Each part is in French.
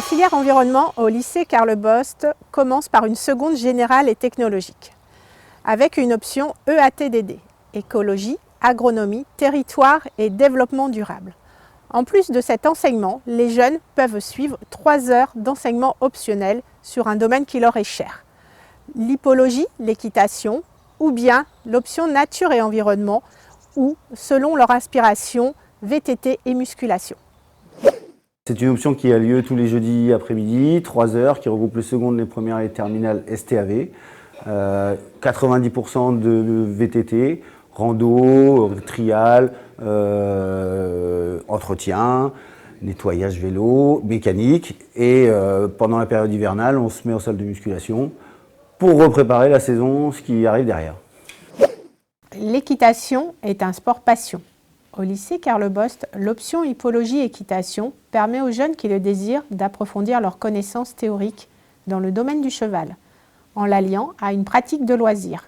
filière environnement au lycée Karl Bost commence par une seconde générale et technologique, avec une option EATDD, écologie, agronomie, territoire et développement durable. En plus de cet enseignement, les jeunes peuvent suivre 3 heures d'enseignement optionnel sur un domaine qui leur est cher. L'hippologie, l'équitation, ou bien l'option nature et environnement, ou, selon leur aspiration, VTT et musculation. C'est une option qui a lieu tous les jeudis après-midi, 3 heures, qui regroupe les secondes, les premières et les terminales STAV. 90% de VTT, rando, trial, entretien, nettoyage vélo, mécanique. Et pendant la période hivernale, on se met en salle de musculation pour repréparer la saison, ce qui arrive derrière. L'équitation est un sport passion. Au lycée Karl Bost, l'option hippologie-équitation permet aux jeunes qui le désirent d'approfondir leurs connaissances théoriques dans le domaine du cheval, en l'alliant à une pratique de loisir.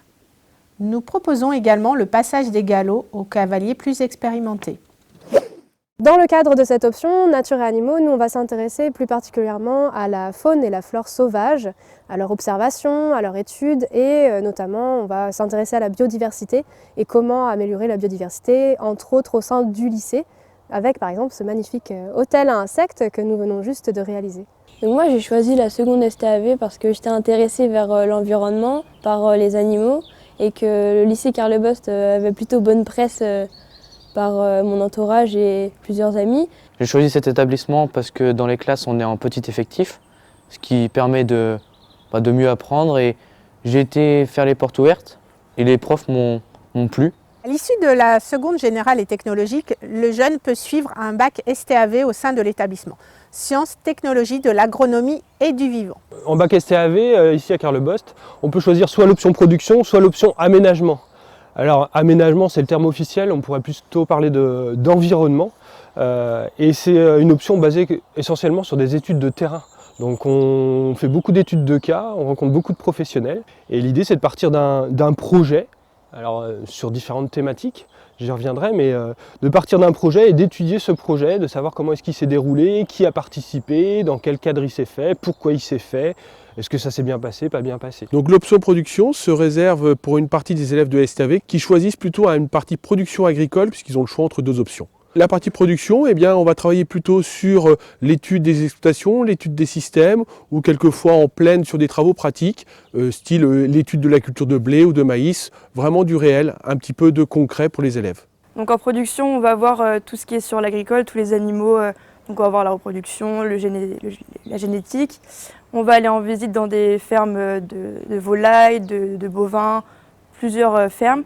Nous proposons également le passage des galops aux cavaliers plus expérimentés. Dans le cadre de cette option Nature et Animaux, nous on va s'intéresser plus particulièrement à la faune et la flore sauvage, à leur observation, à leur étude et notamment on va s'intéresser à la biodiversité et comment améliorer la biodiversité, entre autres au sein du lycée, avec par exemple ce magnifique hôtel à insectes que nous venons juste de réaliser. Donc moi j'ai choisi la seconde STAV parce que j'étais intéressée vers l'environnement, par les animaux et que le lycée Karl Bost avait plutôt bonne presse par mon entourage et plusieurs amis. J'ai choisi cet établissement parce que dans les classes on est en petit effectif, ce qui permet de mieux apprendre et j'ai été faire les portes ouvertes et les profs m'ont plu. À l'issue de la seconde générale et technologique, le jeune peut suivre un bac STAV au sein de l'établissement. Sciences, technologies de l'agronomie et du vivant. En bac STAV, ici à Karl Bost, on peut choisir soit l'option production, soit l'option aménagement. Alors aménagement c'est le terme officiel, on pourrait plutôt parler d'environnement et c'est une option basée essentiellement sur des études de terrain. Donc on fait beaucoup d'études de cas, on rencontre beaucoup de professionnels et l'idée c'est de partir d'un projet, alors sur différentes thématiques, j'y reviendrai, mais de partir d'un projet et d'étudier ce projet, de savoir comment est-ce qu'il s'est déroulé, qui a participé, dans quel cadre il s'est fait, pourquoi il s'est fait. Est-ce que ça s'est bien passé, pas bien passé? Donc l'option production se réserve pour une partie des élèves de STAV qui choisissent plutôt à une partie production agricole puisqu'ils ont le choix entre 2 options. La partie production, eh bien, on va travailler plutôt sur l'étude des exploitations, l'étude des systèmes ou quelquefois en pleine sur des travaux pratiques, style l'étude de la culture de blé ou de maïs, vraiment du réel, un petit peu de concret pour les élèves. Donc en production, on va voir tout ce qui est sur l'agricole, tous les animaux. Donc on va voir la reproduction, la génétique. On va aller en visite dans des fermes de volailles, de bovins, plusieurs fermes.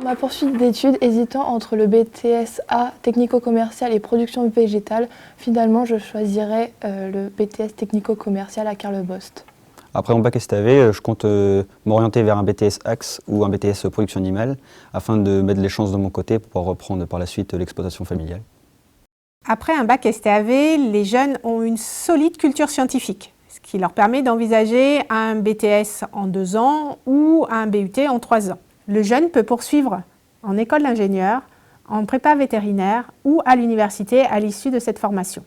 Ma poursuite d'études hésitant entre le BTS A technico-commercial et production végétale, finalement je choisirais le BTS technico-commercial à Karl Bost. Après mon bac STAV, je compte m'orienter vers un BTS Axe ou un BTS production animale afin de mettre les chances de mon côté pour pouvoir reprendre par la suite l'exploitation familiale. Après un bac STAV, les jeunes ont une solide culture scientifique, ce qui leur permet d'envisager un BTS en 2 ans ou un BUT en 3 ans. Le jeune peut poursuivre en école d'ingénieur, en prépa vétérinaire ou à l'université à l'issue de cette formation.